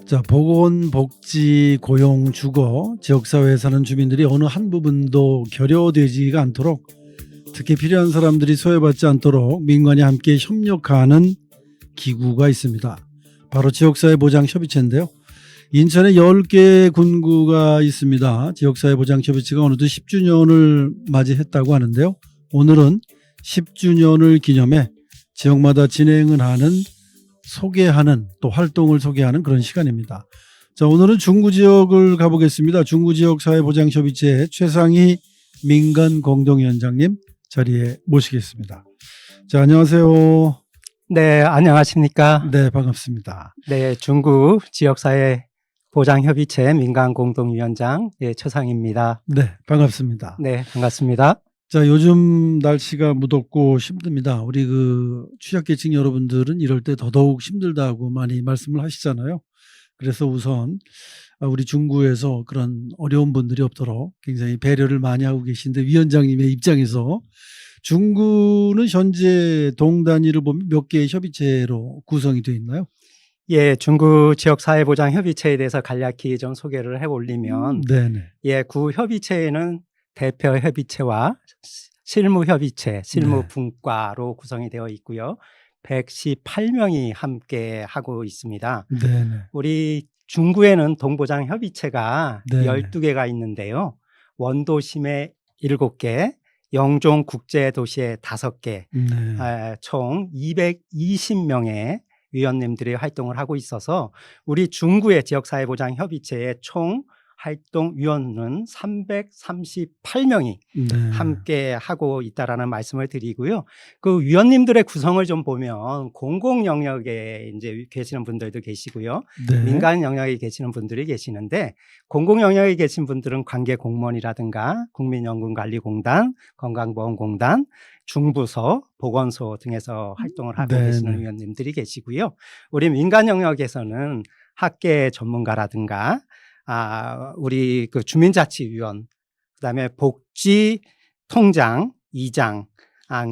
자, 보건, 복지, 고용, 주거, 지역사회에 사는 주민들이 어느 한 부분도 결여되지가 않도록 특히 필요한 사람들이 소외받지 않도록 민관이 함께 협력하는 기구가 있습니다. 바로 지역사회보장협의체인데요. 인천에 10개 군구가 있습니다. 지역사회보장협의체가 어느덧 10주년을 맞이했다고 하는데요. 오늘은 10주년을 기념해 지역마다 진행을 하는 소개하는 또 활동을 소개하는 그런 시간입니다. 자, 오늘은 중구 지역을 가보겠습니다. 중구 지역 사회보장협의체 최상희 민간 공동위원장님 자리에 모시겠습니다. 자, 안녕하세요. 네, 안녕하십니까? 네, 반갑습니다. 네, 중구 지역사회 보장협의체 민간공동위원장 최상희입니다. 네, 반갑습니다. 네, 반갑습니다. 자, 요즘 날씨가 무덥고 힘듭니다. 우리 취약계층 여러분들은 이럴 때 더더욱 힘들다고 많이 말씀을 하시잖아요. 그래서 우선 우리 중구에서 그런 어려운 분들이 없도록 굉장히 배려를 많이 하고 계신데, 위원장님의 입장에서 중구는 현재 동 단위를 보면 몇 개의 협의체로 구성이 되어 있나요? 예, 중구 지역사회보장협의체에 대해서 간략히 좀 소개를 해 올리면, 네네. 예, 구 협의체에는 대표협의체와 실무협의체, 실무분과로 구성이 되어 있고요. 118명이 함께 하고 있습니다. 네네. 우리 중구에는 동보장협의체가 네네. 12개가 있는데요. 원도심에 7개, 영종국제도시에 5개, 네. 총 220명의 위원님들이 활동을 하고 있어서 우리 중구의 지역사회보장협의체의 총 활동위원은 338명이 네. 함께 하고 있다라는 말씀을 드리고요. 그 위원님들의 구성을 좀 보면 공공 영역에 이제 계시는 분들도 계시고요. 네. 민간 영역에 계시는 분들이 계시는데, 공공 영역에 계신 분들은 관계 공무원이라든가 국민연금관리공단, 건강보험공단, 중부서, 보건소 등에서 활동을 하고 네네. 계시는 위원님들이 계시고요. 우리 민간 영역에서는 학계 전문가라든가 우리 주민자치위원, 그다음에 복지통장, 이장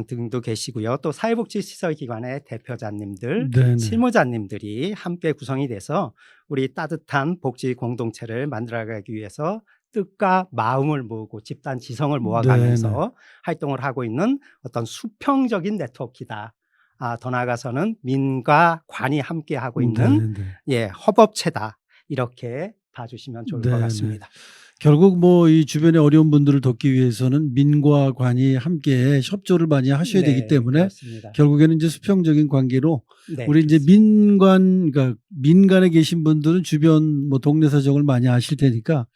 등도 계시고요. 또 사회복지시설기관의 대표자님들, 네네. 실무자님들이 함께 구성이 돼서 우리 따뜻한 복지 공동체를 만들어가기 위해서 뜻과 마음을 모으고 집단 지성을 모아가면서 네네. 활동을 하고 있는 어떤 수평적인 네트워크이다. 더 나아가서는 민과 관이 함께 하고 있는 네네. 협업체다. 이렇게 봐주시면 좋을 것 네네. 같습니다. 결국 이 주변의 어려운 분들을 돕기 위해서는 민과 관이 함께 협조를 많이 하셔야 되기 때문에 그렇습니다. 결국에는 이제 수평적인 관계로 네, 우리 이제 그러니까 민간에 계신 분들은 주변 동네 사정을 많이 아실 테니까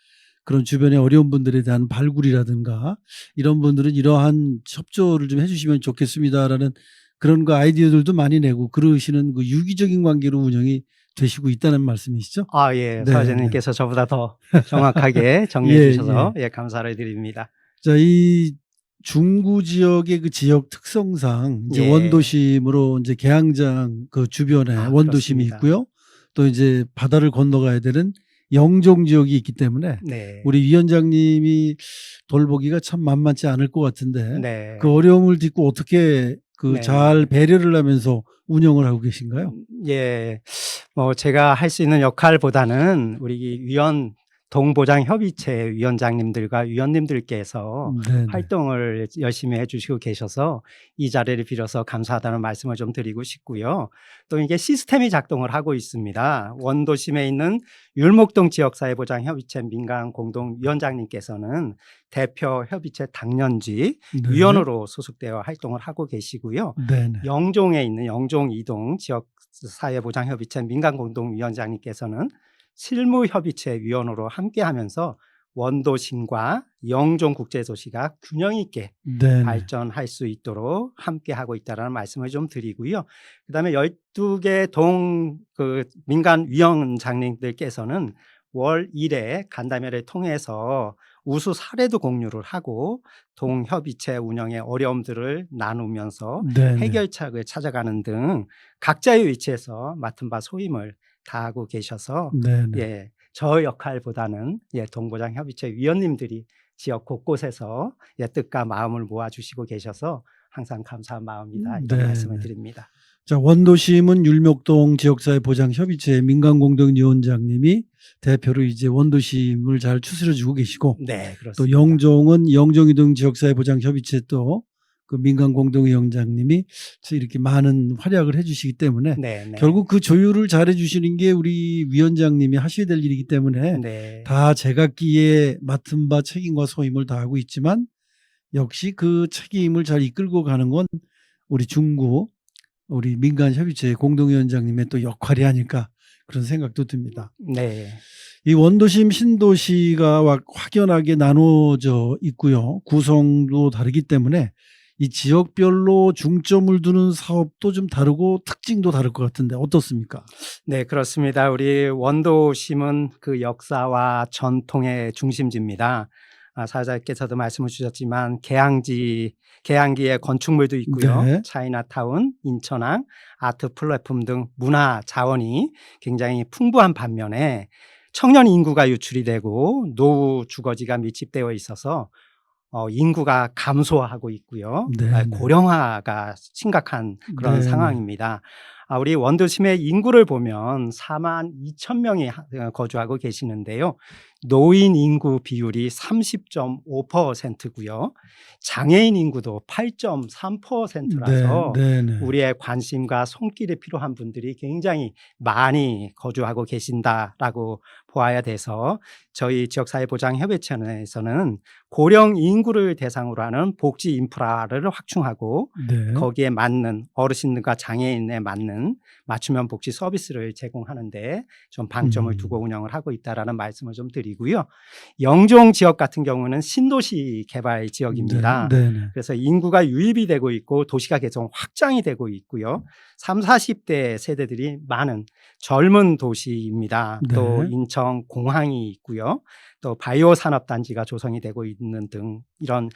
그런 주변의 어려운 분들에 대한 발굴이라든가 이런 분들은 이러한 협조를 좀 해주시면 좋겠습니다라는 그런 아이디어들도 많이 내고 그러시는 유기적인 관계로 운영이 되시고 있다는 말씀이시죠? 예, 네, 사회자님께서 저보다 더 정확하게 정리해 예, 주셔서 감사를 드립니다. 자, 이 중구 지역의 지역 특성상 이제 원도심으로 이제 계양장 주변에 원도심이 그렇습니다. 있고요. 또 이제 바다를 건너가야 되는 영종 지역이 있기 때문에 네. 우리 위원장님이 돌보기가 참 만만치 않을 것 같은데 네. 그 어려움을 딛고 어떻게 네. 잘 배려를 하면서 운영을 하고 계신가요? 예, 제가 할 수 있는 역할보다는 우리 동보장협의체 위원장님들과 위원님들께서 네네. 활동을 열심히 해주시고 계셔서 이 자리를 빌어서 감사하다는 말씀을 좀 드리고 싶고요. 또 이게 시스템이 작동을 하고 있습니다. 원도심에 있는 율목동 지역사회보장협의체 민간공동위원장님께서는 대표협의체 당년지 네. 위원으로 소속되어 활동을 하고 계시고요. 네네. 영종에 있는 영종 이동 지역사회보장협의체 민간공동위원장님께서는 실무협의체 위원으로 함께하면서 원도심과 영종국제도시가 균형 있게 네네. 발전할 수 있도록 함께하고 있다는 말씀을 좀 드리고요. 그다음에 12개 민간위원장님들께서는 월 1회 간담회를 통해서 우수 사례도 공유를 하고 동협의체 운영의 어려움들을 나누면서 네네. 해결책을 찾아가는 등 각자의 위치에서 맡은 바 소임을 다하고 계셔서 네네. 저 역할보다는 동보장협의체 위원님들이 지역 곳곳에서 뜻과 마음을 모아주시고 계셔서 항상 감사한 마음이다 이런 네네. 말씀을 드립니다. 자, 원도심은 율목동 지역사회 보장 협의체 민간공동위원장님이 대표로 이제 원도심을 잘 추스려주고 계시고, 네, 또 그렇습니다. 영종은 영종이동 지역사회 보장 협의체 또 그 민간공동위원장님이 이렇게 많은 활약을 해주시기 때문에 네, 네. 결국 그 조율을 잘 해주시는 게 우리 위원장님이 하셔야 될 일이기 때문에 네. 다 제각기에 맡은 바 책임과 소임을 다하고 있지만 역시 그 책임을 잘 이끌고 가는 건 우리 중구 우리 민간협의체 공동위원장님의 또 역할이 아닐까 그런 생각도 듭니다. 네. 이 원도심 신도시가 확연하게 나눠져 있고요. 구성도 다르기 때문에 이 지역별로 중점을 두는 사업도 좀 다르고 특징도 다를 것 같은데 어떻습니까? 네, 그렇습니다. 우리 원도심은 그 역사와 전통의 중심지입니다. 사장님께서도 말씀을 주셨지만 계양기의 건축물도 있고요. 네. 차이나타운, 인천항, 아트 플랫폼 등 문화 자원이 굉장히 풍부한 반면에 청년 인구가 유출이 되고 노후 주거지가 밀집되어 있어서 인구가 감소하고 있고요. 네, 네. 고령화가 심각한 그런 네, 상황입니다. 우리 원도심의 인구를 보면 4만 2천 명이 거주하고 계시는데요. 노인 인구 비율이 30.5%고요. 장애인 인구도 8.3%라서 네, 네. 우리의 관심과 손길이 필요한 분들이 굉장히 많이 거주하고 계신다라고 보아야 돼서 저희 지역사회보장협의체에서는 고령 인구를 대상으로 하는 복지 인프라를 확충하고 네. 거기에 맞는 어르신들과 장애인에 맞는 맞춤형 복지 서비스를 제공하는데 좀 방점을 두고 운영을 하고 있다라는 말씀을 좀 드리고요. 영종 지역 같은 경우는 신도시 개발 지역입니다. 네, 네. 그래서 인구가 유입이 되고 있고 도시가 계속 확장이 되고 있고요. 30, 40대 세대들이 많은 젊은 도시입니다. 네. 또 인천 공항이 있고요. 또 바이오 산업 단지가 조성이 되고 있는 등 이런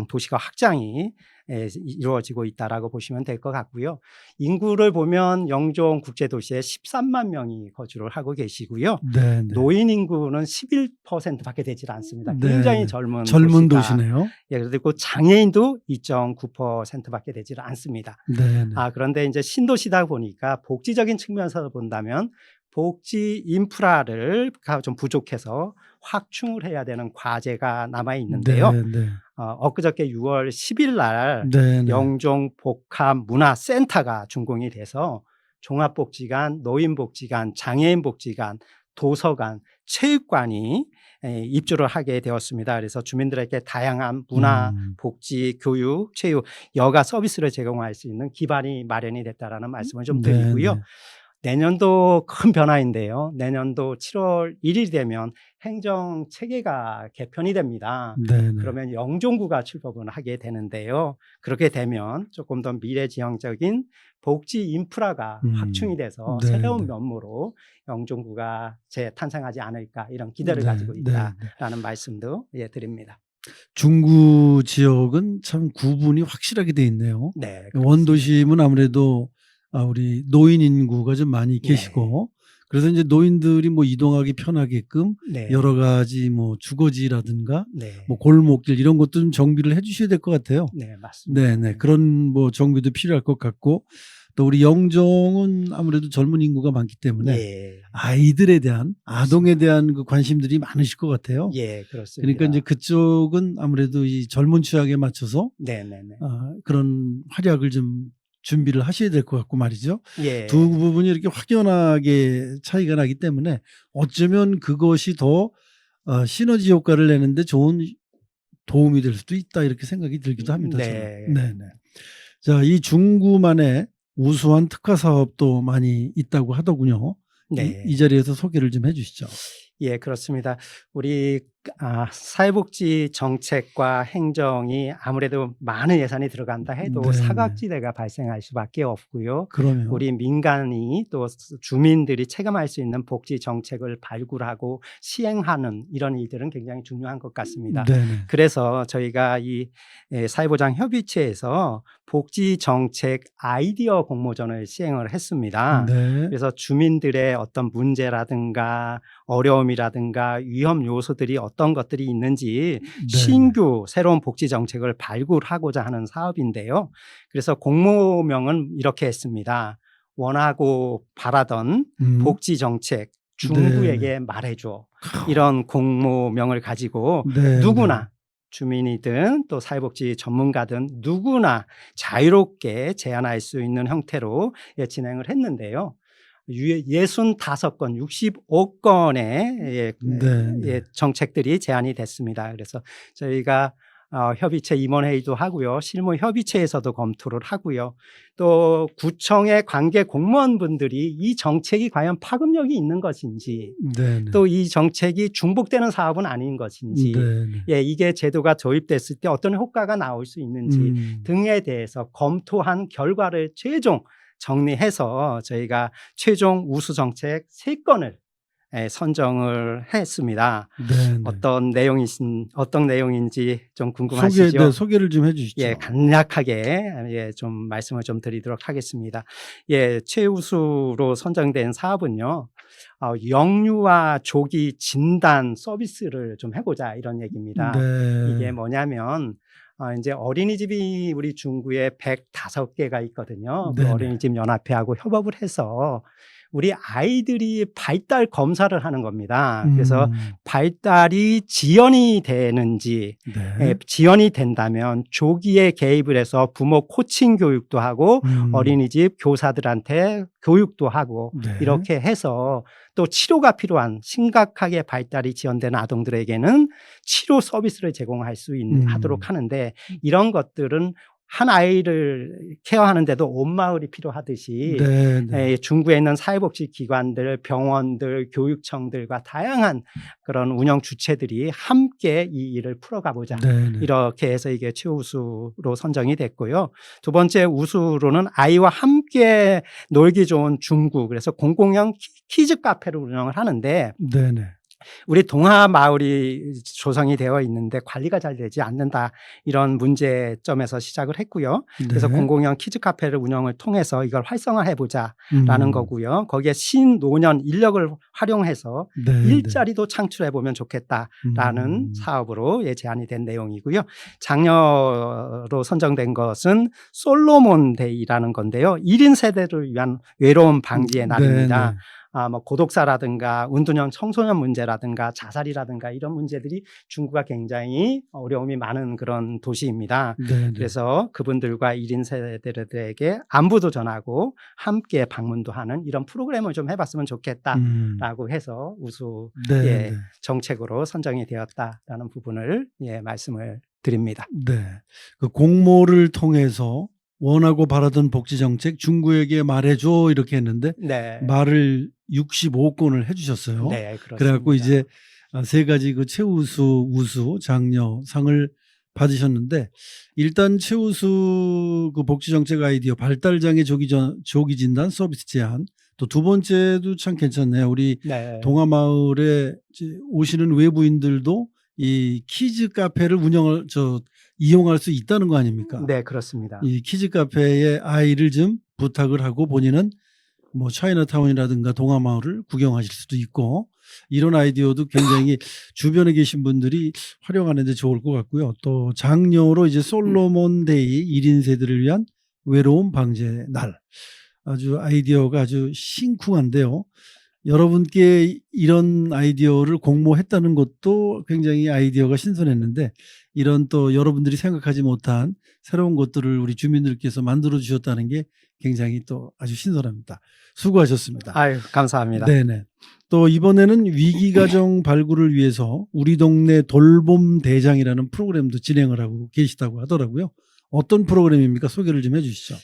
도시가 확장이 이루어지고 있다라고 보시면 될 것 같고요. 인구를 보면 영종 국제도시에 13만 명이 거주를 하고 계시고요. 네, 네. 노인 인구는 11%밖에 되질 않습니다. 네, 굉장히 네. 젊은 젊은 도시가. 도시네요. 예, 그리고 장애인도 2.9%밖에 되질 않습니다. 네, 네. 그런데 이제 신도시다 보니까 복지적인 측면에서 본다면 복지 인프라를 좀 부족해서 확충을 해야 되는 과제가 남아 있는데요. 네, 네. 엊그저께 6월 10일 날 네, 네. 영종 복합 문화센터가 준공이 돼서 종합복지관, 노인복지관, 장애인복지관, 도서관, 체육관이 입주를 하게 되었습니다. 그래서 주민들에게 다양한 문화, 복지, 교육, 체육, 여가 서비스를 제공할 수 있는 기반이 마련이 됐다라는 말씀을 좀 드리고요. 네. 내년도 큰 변화인데요. 내년도 7월 1일 되면 행정 체계가 개편이 됩니다. 네, 네. 그러면 영종구가 출범을 하게 되는데요. 그렇게 되면 조금 더 미래지향적인 복지 인프라가 확충이 돼서 네, 새로운 네. 면모로 영종구가 재탄생하지 않을까 이런 기대를 네, 가지고 네, 있다라는 말씀도 드립니다. 중구 지역은 참 구분이 확실하게 돼 있네요. 네, 그렇습니다. 원도심은 아무래도 우리 노인 인구가 좀 많이 계시고 그래서 이제 노인들이 뭐 이동하기 편하게끔 네. 여러 가지 뭐 주거지라든가 네. 뭐 골목길 이런 것도 좀 정비를 해 주셔야 될 것 같아요. 네, 맞습니다. 네, 네. 그런 뭐 정비도 필요할 것 같고 또 우리 영종은 아무래도 젊은 인구가 많기 때문에 예. 아이들에 대한 아동에 대한 그 관심들이 많으실 것 같아요. 예, 그렇습니다. 그러니까 이제 그쪽은 아무래도 이 젊은 취향에 맞춰서 네, 네, 네. 그런 활약을 좀 준비를 하셔야 될 것 같고 말이죠. 예. 두 부분이 이렇게 확연하게 차이가 나기 때문에 어쩌면 그것이 더 시너지 효과를 내는데 좋은 도움이 될 수도 있다 이렇게 생각이 들기도 합니다. 네. 저는. 네, 네. 자, 이 중구만의 우수한 특화 사업도 많이 있다고 하더군요. 네. 이 자리에서 소개를 좀 해주시죠. 예, 그렇습니다. 우리 사회복지 정책과 행정이 아무래도 많은 예산이 들어간다 해도 네, 사각지대가 발생할 수밖에 없고요. 그러면 우리 민간이 또 주민들이 체감할 수 있는 복지 정책을 발굴하고 시행하는 이런 일들은 굉장히 중요한 것 같습니다. 네, 네. 그래서 저희가 이 사회보장 협의체에서 복지 정책 아이디어 공모전을 시행을 했습니다. 네. 그래서 주민들의 어떤 문제라든가 어려움이라든가 위험 요소들이 어떤 것들이 있는지 네. 신규 새로운 복지 정책을 발굴하고자 하는 사업인데요. 그래서 공모명은 이렇게 했습니다. 원하고 바라던 복지 정책 중구에게 말해줘. 이런 공모명을 가지고 네, 누구나 주민이든 또 사회복지 전문가든 누구나 자유롭게 제안할 수 있는 형태로 진행을 했는데요. 65건, 65건의 정책들이 제안이 됐습니다. 그래서 저희가 협의체 임원회의도 하고요. 실무 협의체에서도 검토를 하고요. 또 구청의 관계 공무원분들이 이 정책이 과연 파급력이 있는 것인지 또 이 정책이 중복되는 사업은 아닌 것인지 이게 제도가 도입됐을 때 어떤 효과가 나올 수 있는지 등에 대해서 검토한 결과를 최종 정리해서 저희가 최종 우수 정책 3건을 선정을 했습니다. 어떤 내용인지 좀 궁금하시죠? 소개를 좀 해주시죠. 간략하게 좀 말씀을 좀 드리도록 하겠습니다. 최우수로 선정된 사업은요, 영유아 조기 진단 서비스를 좀 해보자 이런 얘기입니다. 이게 뭐냐면 이제 어린이집이 우리 중구에 105개가 있거든요. 그 어린이집 연합회하고 협업을 해서 우리 아이들이 발달 검사를 하는 겁니다. 그래서 발달이 지연이 되는지, 지연이 된다면 조기에 개입을 해서 부모 코칭 교육도 하고 어린이집 교사들한테 교육도 하고 이렇게 해서 또 치료가 필요한 심각하게 발달이 지연된 아동들에게는 치료 서비스를 제공할 수 하도록 하는데 이런 것들은 한 아이를 케어하는데도 온 마을이 필요하듯이 중구에 있는 사회복지 기관들, 병원들, 교육청들과 다양한 그런 운영 주체들이 함께 이 일을 풀어가보자. 이렇게 해서 이게 최우수로 선정이 됐고요. 두 번째 우수로는 아이와 함께 놀기 좋은 중구, 그래서 공공형 키즈 카페를 운영을 하는데 우리 동화 마을이 조성이 되어 있는데 관리가 잘 되지 않는다 이런 문제점에서 시작을 했고요. 그래서 공공형 키즈 카페를 운영을 통해서 이걸 활성화해보자라는 거고요. 거기에 신노년 인력을 활용해서 일자리도 창출해보면 좋겠다라는 사업으로 제안이 된 내용이고요. 장려로 선정된 것은 솔로몬 데이라는 건데요. 1인 세대를 위한 외로움 방지의 날입니다. 뭐 고독사라든가 은둔형 청소년 문제라든가 자살이라든가 이런 문제들이 중구가 굉장히 어려움이 많은 그런 도시입니다. 그래서 그분들과 1인 세대들에게 안부도 전하고 함께 방문도 하는 이런 프로그램을 좀 해봤으면 좋겠다라고 해서 우수 정책으로 선정이 되었다라는 부분을 말씀을 드립니다. 그 공모를 통해서 원하고 바라던 복지정책 중구에게 말해줘 이렇게 했는데 말을 65건을 해주셨어요. 그래갖고 이제 3가지 그 최우수, 우수, 장려 상을 받으셨는데 일단 최우수 그 복지정책 아이디어 발달장애 조기 진단 서비스 제안 또 두 번째도 참 괜찮네요. 우리 동화마을에 오시는 외부인들도 이 키즈 카페를 이용할 수 있다는 거 아닙니까? 네, 그렇습니다. 이 키즈 카페에 아이를 좀 부탁을 하고 본인은 뭐 차이나타운이라든가 동화마을을 구경하실 수도 있고 이런 아이디어도 굉장히 주변에 계신 분들이 활용하는 데 좋을 것 같고요. 또 장려로 이제 솔로몬 데이 1인 세대를 위한 외로움 방제 날. 아주 아이디어가 아주 심쿵한데요. 여러분께 이런 아이디어를 공모했다는 것도 굉장히 아이디어가 신선했는데 이런 또 여러분들이 생각하지 못한 새로운 것들을 우리 주민들께서 만들어 주셨다는 게 굉장히 또 아주 신선합니다. 수고하셨습니다. 아유, 감사합니다. 또 이번에는 위기가정 발굴을 위해서 우리 동네 돌봄 대장이라는 프로그램도 진행을 하고 계시다고 하더라고요. 어떤 프로그램입니까? 소개를 좀 해주시죠.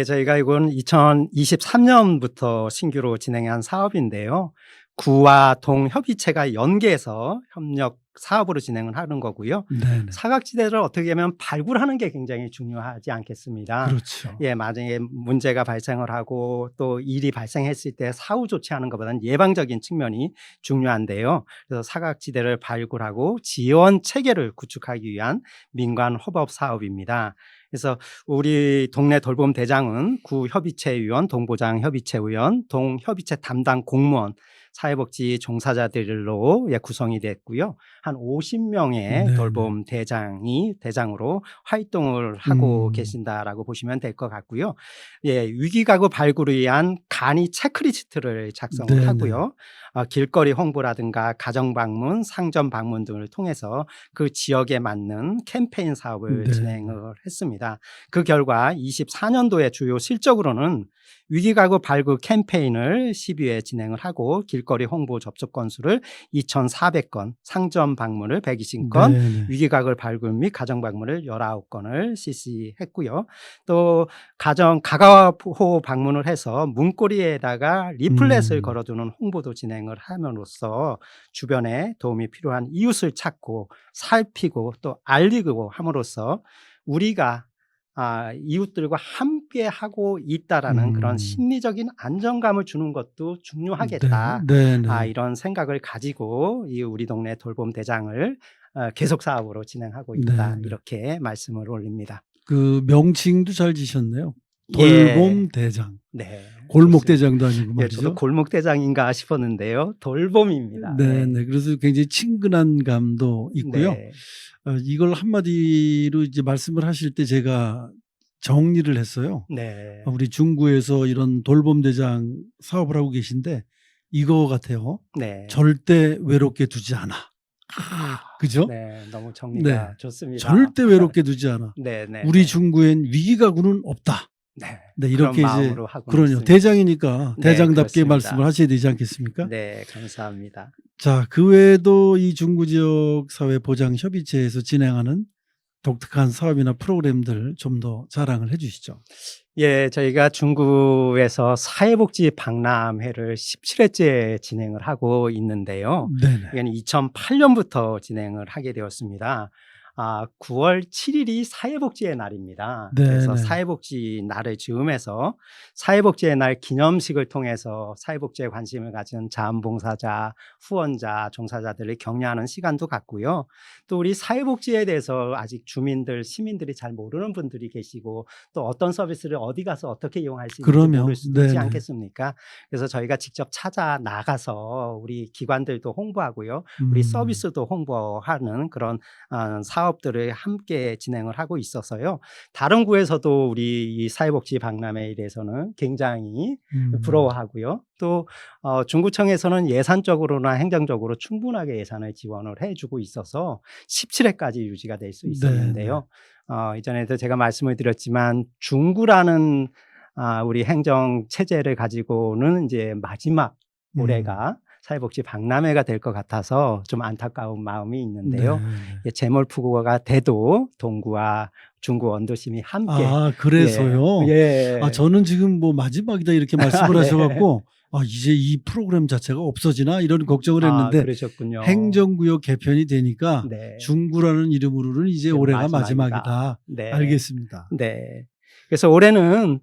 저희가 이건 2023년부터 신규로 진행한 사업인데요. 구와 동 협의체가 연계해서 협력 사업으로 진행을 하는 거고요. 사각지대를 어떻게 하면 발굴하는 게 굉장히 중요하지 않겠습니다. 그렇죠. 만약에 문제가 발생을 하고 또 일이 발생했을 때 사후 조치하는 것보다는 예방적인 측면이 중요한데요. 그래서 사각지대를 발굴하고 지원 체계를 구축하기 위한 민관 협업 사업입니다. 그래서 우리 동네 돌봄 대장은 구 협의체 위원, 동보장 협의체 위원, 동 협의체 담당 공무원 사회복지 종사자들로 구성이 됐고요. 한 50명의 네. 돌봄 대장으로 활동을 하고 음. 계신다라고 보시면 될 것 같고요. 예, 위기가구 발굴을 위한 간이 체크리스트를 작성을 네네. 하고요. 길거리 홍보라든가 가정 방문, 상점 방문 등을 통해서 그 지역에 맞는 캠페인 사업을 네. 진행을 했습니다. 그 결과 24년도에 주요 실적으로는 위기가구 발굴 캠페인을 12회 진행을 하고 길거리 홍보 접촉 건수를 2,400건, 상점 방문을 120건, 네네. 위기가구 발굴 및 가정 방문을 19건을 실시했고요. 또 가가호 방문을 해서 문고리에다가 리플렛을 걸어두는 홍보도 진행을 함으로써 주변에 도움이 필요한 이웃을 찾고 살피고 또 알리고 함으로써 우리가 이웃들과 함께 하고 있다라는 그런 심리적인 안정감을 주는 것도 중요하겠다. 네네. 이런 생각을 가지고 이 우리 동네 돌봄 대장을 계속 사업으로 진행하고 있다. 네네. 이렇게 말씀을 올립니다. 그 명칭도 잘 지셨네요. 예. 돌봄 대장. 네. 골목 좋습니다. 대장도 아니고 예, 저도 말이죠. 골목 대장인가 싶었는데요. 돌봄입니다. 네네. 그래서 굉장히 친근한 감도 있고요. 네. 이걸 한마디로 이제 말씀을 하실 때 제가 정리를 했어요. 네. 우리 중구에서 이런 돌봄 대장 사업을 하고 계신데 이거 같아요. 네. 절대 외롭게 두지 않아. 그죠? 네, 너무 정리가 네. 좋습니다. 절대 외롭게 두지 않아. 네, 네. 우리 네. 중구엔 위기가구는 없다. 네. 네, 그런 이렇게 이제 마음으로 하고 그러요. 있습니다. 대장이니까 네, 대장답게 그렇습니다. 말씀을 하셔야 되지 않겠습니까? 네, 감사합니다. 자, 그 외에도 이 중구 지역 사회 보장 협의체에서 진행하는 독특한 사업이나 프로그램들 좀 더 자랑을 해 주시죠. 예, 저희가 중구에서 사회복지 박람회를 17회째 진행을 하고 있는데요. 네네. 이건 2008년부터 진행을 하게 되었습니다. 9월 7일이 사회복지의 날입니다. 그래서 네네. 사회복지 날을 즈음해서 사회복지의 날 기념식을 통해서 사회복지에 관심을 가진 자원봉사자, 후원자, 종사자들을 격려하는 시간도 갖고요. 또 우리 사회복지에 대해서 아직 주민들, 시민들이 잘 모르는 분들이 계시고 또 어떤 서비스를 어디 가서 어떻게 이용할 수 있는지 그럼요. 모를 수도 있지 네네. 않겠습니까? 그래서 저희가 직접 찾아 나가서 우리 기관들도 홍보하고요. 우리 서비스도 홍보하는 그런 사업들을 함께 진행을 하고 있어서요. 다른 구에서도 우리 이 사회복지 박람회에 대해서는 굉장히 부러워하고요. 또 중구청에서는 예산적으로나 행정적으로 충분하게 예산을 지원을 해주고 있어서 17회까지 유지가 될 수 있었는데요. 이전에도 제가 말씀을 드렸지만 중구라는 우리 행정 체제를 가지고는 이제 마지막 올해가 사회복지 박람회가 될 것 같아서 좀 안타까운 마음이 있는데요. 네. 재물푸고가 돼도 동구와 중구 원도심이 함께. 그래서요. 예. 저는 지금 뭐 마지막이다 이렇게 말씀을 네. 하셔갖고 이제 이 프로그램 자체가 없어지나 이런 걱정을 했는데 그러셨군요. 행정구역 개편이 되니까 네. 중구라는 이름으로는 이제 올해가 마지막이다. 네. 알겠습니다. 네. 그래서 올해는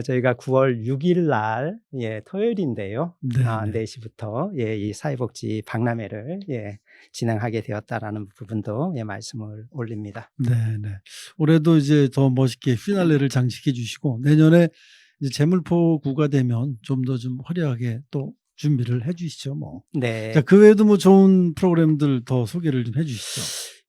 저희가 9월 6일 날 토요일인데요. 네. 4시부터 이 사회복지 박람회를 진행하게 되었다라는 부분도 말씀을 올립니다. 네. 올해도 이제 더 멋있게 피날레를 장식해 주시고 내년에 이제 재물포구가 되면 좀 더 좀 화려하게 또 준비를 해 주시죠, 뭐. 네. 자, 그 외에도 뭐 좋은 프로그램들 더 소개를 좀 해 주시죠.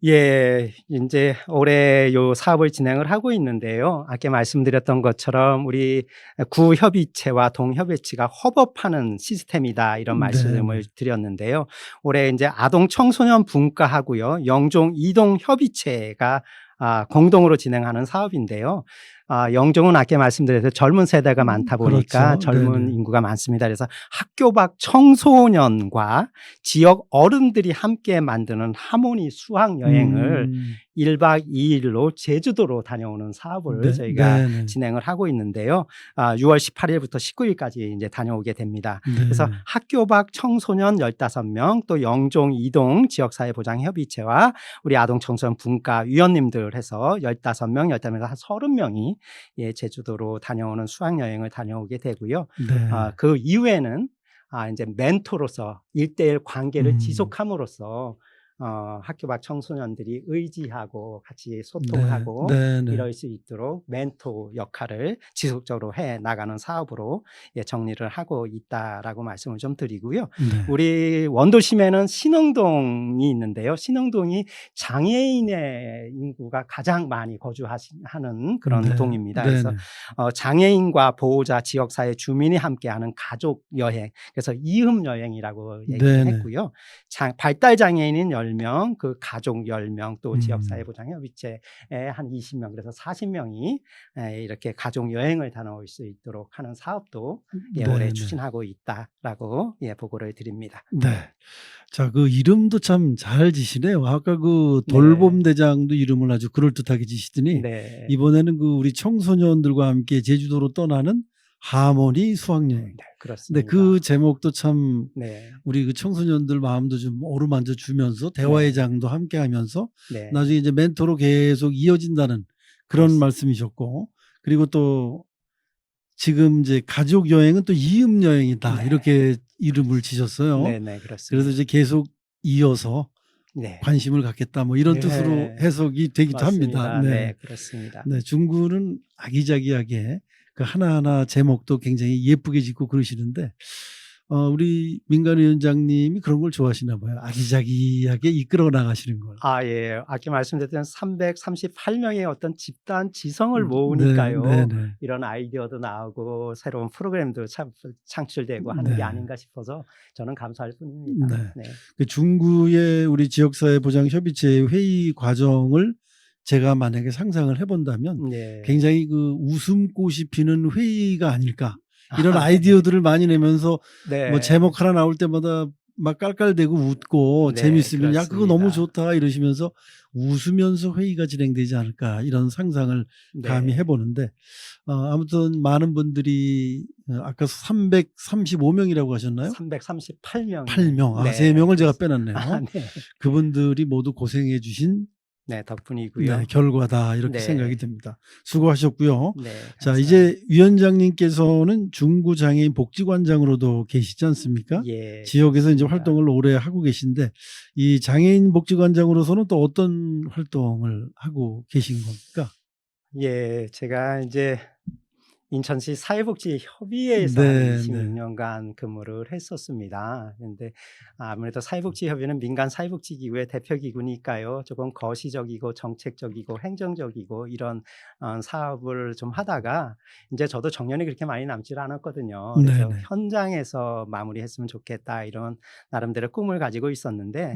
예, 이제 올해 요 사업을 진행을 하고 있는데요. 아까 말씀드렸던 것처럼 우리 구협의체와 동협의체가 협업하는 시스템이다 이런 말씀을 드렸는데요. 올해 이제 아동 청소년 분과하고요. 영종 이동 협의체가 공동으로 진행하는 사업인데요. 영종은 아까 말씀드려서 젊은 세대가 많다 보니까 그렇죠. 젊은 네네. 인구가 많습니다. 그래서 학교 밖 청소년과 지역 어른들이 함께 만드는 하모니 수학 여행을 1박 2일로 제주도로 다녀오는 사업을 저희가 진행을 하고 있는데요. 6월 18일부터 19일까지 이제 다녀오게 됩니다. 그래서 학교 밖 청소년 15명, 또 영종 이동 지역사회보장협의체와 우리 아동 청소년 분과 위원님들 해서 15명, 15명에서 한 30명이 제주도로 다녀오는 수학여행을 다녀오게 되고요. 그 이후에는 이제 멘토로서 1대1 관계를 지속함으로써 학교 밖 청소년들이 의지하고 같이 네, 소통하고 네, 네. 이럴 수 있도록 멘토 역할을 지속적으로 해 나가는 사업으로 정리를 하고 있다라고 말씀을 좀 드리고요. 네. 우리 원도심에는 신흥동이 있는데요. 신흥동이 장애인의 인구가 가장 많이 거주하는 그런 네, 동입니다. 네, 그래서 네. 장애인과 보호자, 지역사회 주민이 함께하는 가족 여행, 그래서 이흠 여행이라고 네, 얘기를 네. 했고요. 발달 장애인인 10명, 그 가족 10명, 또 지역사회보장협의체에 한 20명, 그래서 40명이 이렇게 가족 여행을 다녀올 수 있도록 하는 사업도 네, 올해 네. 추진하고 있다라고 보고를 드립니다. 네. 자, 그 이름도 참 잘 지시네요. 아까 그 네. 돌봄대장도 이름을 아주 그럴듯하게 지시더니 네. 이번에는 그 우리 청소년들과 함께 제주도로 떠나는 하모니 수학여행. 네, 근데 그렇습니다. 그 제목도 참 네. 우리 그 청소년들 마음도 좀 어루만져 주면서 대화의 장도 함께 하면서 네. 나중에 이제 멘토로 계속 이어진다는 그런 그렇습니다. 말씀이셨고, 그리고 또 지금 이제 가족 여행은 또 이음 여행이다. 네. 이렇게 이름을 지셨어요. 네, 네, 그렇습니다. 그래서 이제 계속 이어서 네. 관심을 갖겠다. 뭐 이런 네. 뜻으로 해석이 되기도 맞습니다. 합니다. 네, 그렇습니다. 네, 중구는 아기자기하게 그 하나하나 제목도 굉장히 예쁘게 짓고 그러시는데 우리 민간위원장님이 그런 걸 좋아하시나 봐요. 아기자기하게 이끌어 나가시는 걸. 예. 아까 말씀드렸던 338명의 어떤 집단 지성을 모으니까요. 네, 네. 이런 아이디어도 나오고 새로운 프로그램도 창출되고 하는 네. 게 아닌가 싶어서 저는 감사할 뿐입니다. 네. 네. 그 중구의 우리 지역사회 보장 협의체 회의 과정을 제가 만약에 상상을 해본다면 네. 굉장히 그 웃음꽃이 피는 회의가 아닐까. 이런 아이디어들을 많이 내면서 네. 뭐 제목 하나 나올 때마다 막 깔깔대고 웃고 네, 재밌으면 야 그거 너무 그렇습니다. 좋다 이러시면서 웃으면서 회의가 진행되지 않을까 이런 상상을 네. 감히 해보는데 아무튼 많은 분들이 아까 335명이라고 하셨나요? 338명. 8명. 네. 3명을 제가 빼놨네요. 네. 그분들이 모두 고생해 주신 네, 덕분이고요. 네, 결과다 이렇게 네. 생각이 듭니다. 수고하셨고요. 네. 자, 감사합니다. 이제 위원장님께서는 중구장애인 복지관장으로도 계시지 않습니까? 예. 지역에서 이제 그렇습니다. 활동을 오래 하고 계신데 이 장애인 복지관장으로서는 또 어떤 활동을 하고 계신 겁니까? 예, 제가 이제 인천시 사회복지협의회에서 네, 한 네. 26년간 근무를 했었습니다. 그런데 아무래도 사회복지협의회는 민간 사회복지기구의 대표기구니까요. 조금 거시적이고 정책적이고 행정적이고 이런 사업을 좀 하다가 이제 저도 정년이 그렇게 많이 남질 않았거든요. 그래서 네네. 현장에서 마무리했으면 좋겠다 이런 나름대로 꿈을 가지고 있었는데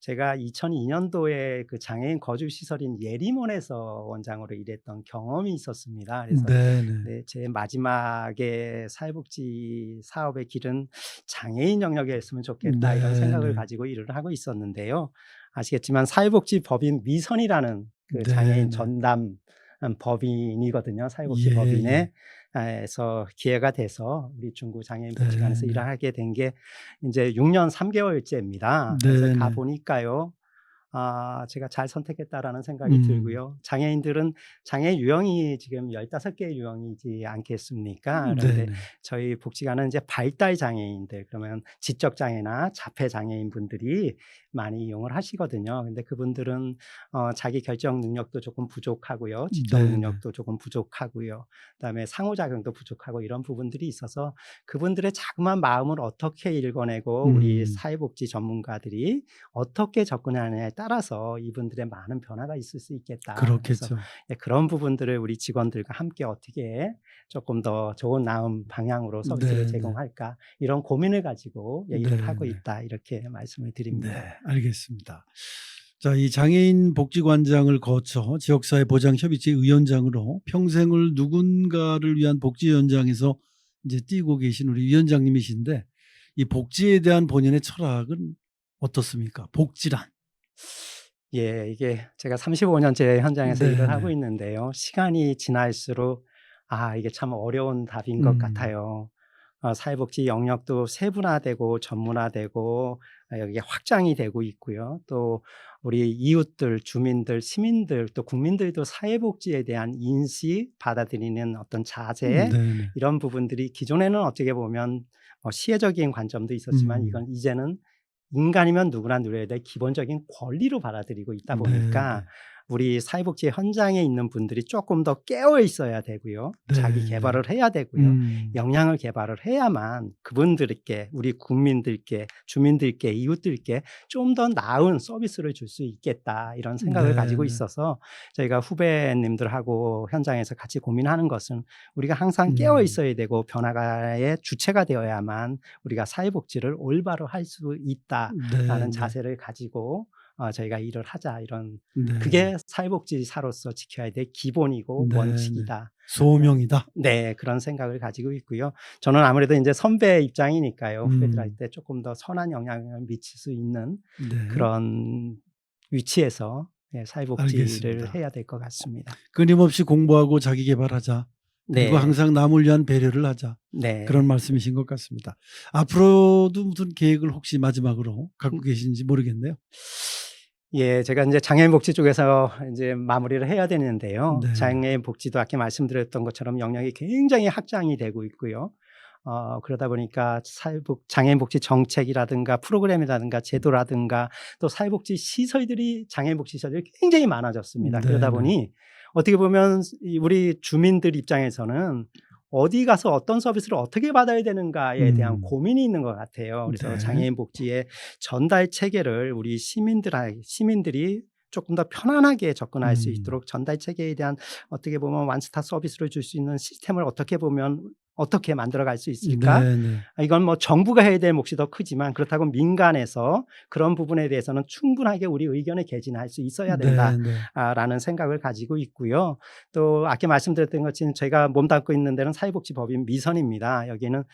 제가 2002년도에 그 장애인 거주시설인 예림원에서 원장으로 일했던 경험이 있었습니다. 그래서 네네. 제 마지막에 사회복지 사업의 길은 장애인 영역이었으면 좋겠다 이런 생각을 네네. 가지고 일을 하고 있었는데요. 아시겠지만 사회복지법인 미선이라는 그 장애인 네네. 전담 법인이거든요. 예, 사회복지법인에 에서 기회가 돼서 우리 중구 장애인 복지관에서 네네. 일을 하게 된 게 이제 6년 3개월째입니다. 그래서 네네. 가 보니까요. 제가 잘 선택했다라는 생각이 들고요. 장애인들은 장애 유형이 지금 15개의 유형이지 않겠습니까? 그런데 네네. 저희 복지관은 이제 발달 장애인들, 그러면 지적 장애나 자폐 장애인 분들이 많이 이용을 하시거든요. 근데 그분들은 자기 결정 능력도 조금 부족하고요. 지적 네네. 능력도 조금 부족하고요. 그다음에 상호작용도 부족하고 이런 부분들이 있어서 그분들의 자그마한 마음을 어떻게 읽어내고 우리 사회복지 전문가들이 어떻게 접근하느냐에 따라서 이분들의 많은 변화가 있을 수 있겠다. 그래서 그렇겠죠. 그런 부분들을 우리 직원들과 함께 어떻게 조금 더 좋은 나은 방향으로 서비스를 네네. 제공할까 이런 고민을 가지고 일을 하고 네네. 있다 이렇게 말씀을 네, 드립니다. 알겠습니다. 자, 이 장애인 복지관장을 거쳐 지역사회 보장협의체 위원장으로 평생을 누군가를 위한 복지 현장에서 이제 뛰고 계신 우리 위원장님이신데 이 복지에 대한 본인의 철학은 어떻습니까? 복지란. 예, 이게 제가 35년째 현장에서 일을 하고 네네. 있는데요. 시간이 지날수록 이게 참 어려운 답인 것 같아요. 사회복지 영역도 세분화되고 전문화되고 여기에 확장이 되고 있고요. 또 우리 이웃들, 주민들, 시민들, 또 국민들도 사회복지에 대한 인식, 받아들이는 어떤 자세 네네. 이런 부분들이 기존에는 어떻게 보면 시혜적인 관점도 있었지만 이건 이제는 인간이면 누구나 누려야 될 기본적인 권리로 받아들이고 있다 보니까 네. 우리 사회복지 현장에 있는 분들이 조금 더 깨어 있어야 되고요. 네. 자기 개발을 해야 되고요. 역량을 개발을 해야만 그분들께, 우리 국민들께, 주민들께, 이웃들께 좀 더 나은 서비스를 줄 수 있겠다, 이런 생각을 네, 가지고 네. 있어서 저희가 후배님들하고 현장에서 같이 고민하는 것은 우리가 항상 깨어 있어야 되고 변화의 주체가 되어야만 우리가 사회복지를 올바로 할 수 있다라는 네, 자세를 가지고 저희가 일을 하자, 이런 네. 그게 사회복지사로서 지켜야 될 기본이고 네, 원칙이다. 소명이다. 네, 그런 생각을 가지고 있고요. 저는 아무래도 이제 선배 입장이니까요. 후배들한테 조금 더 선한 영향을 미칠 수 있는 네. 그런 위치에서 사회복지를 알겠습니다. 해야 될 것 같습니다. 끊임없이 공부하고 자기 개발하자. 그리고 네. 항상 남을 위한 배려를 하자. 네. 그런 말씀이신 것 같습니다. 앞으로도 무슨 계획을 혹시 마지막으로 갖고 계신지 모르겠네요. 예, 제가 이제 장애인 복지 쪽에서 이제 마무리를 해야 되는데요. 네. 장애인 복지도 아까 말씀드렸던 것처럼 영역이 굉장히 확장이 되고 있고요. 그러다 보니까 장애인 복지 정책이라든가 프로그램이라든가 제도라든가 또 사회복지 시설들이, 장애인 복지 시설들이 굉장히 많아졌습니다. 네, 그러다 네. 보니 어떻게 보면 우리 주민들 입장에서는 어디 가서 어떤 서비스를 어떻게 받아야 되는가에 대한 고민이 있는 것 같아요. 그래서 네. 장애인 복지의 전달 체계를 우리 시민들이 조금 더 편안하게 접근할 수 있도록 전달 체계에 대한 어떻게 보면 완스톱 서비스를 줄 수 있는 시스템을 어떻게 만들어갈 수 있을까? 네, 네. 이건 뭐 정부가 해야 될 몫이 더 크지만 그렇다고 민간에서 그런 부분에 대해서는 충분하게 우리 의견을 개진할 수 있어야 된다. 네, 네. 라는 생각을 가지고 있고요. 또 아까 말씀드렸던 것처럼 저희가 몸담고 있는 데는 사회복지법인 미선입니다. 여기는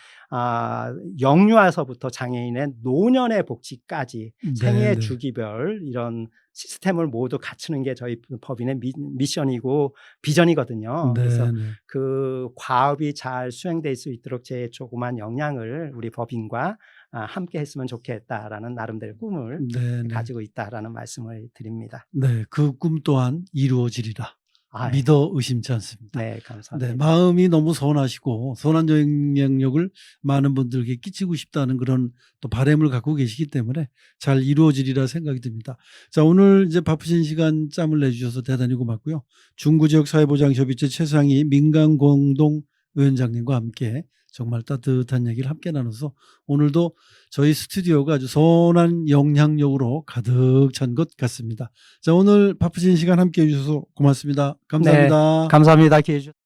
영유아서부터 장애인의 노년의 복지까지 네, 생애 네. 주기별 이런 시스템을 모두 갖추는 게 저희 법인의 미션이고 비전이거든요. 네, 그래서 네. 그 과업이 잘 수행될 수 있도록 제 조그만 역량을 우리 법인과 함께 했으면 좋겠다라는 나름대로 꿈을 네, 네. 가지고 있다라는 말씀을 드립니다. 네, 그 꿈 또한 이루어지리라. 아, 믿어 의심치 않습니다. 네, 감사합니다. 네, 마음이 너무 선하시고 선한 영향력을 많은 분들에게 끼치고 싶다는 그런 또 바람을 갖고 계시기 때문에 잘 이루어지리라 생각이 듭니다. 자, 오늘 이제 바쁘신 시간 짬을 내주셔서 대단히 고맙고요. 중구지역 사회보장협의체 최상희 민간공동위원장님과 함께 정말 따뜻한 얘기를 함께 나눠서 오늘도 저희 스튜디오가 아주 선한 영향력으로 가득 찬 것 같습니다. 자, 오늘 바쁘신 시간 함께 해주셔서 고맙습니다. 감사합니다. 네, 감사합니다. 기회 주셔서.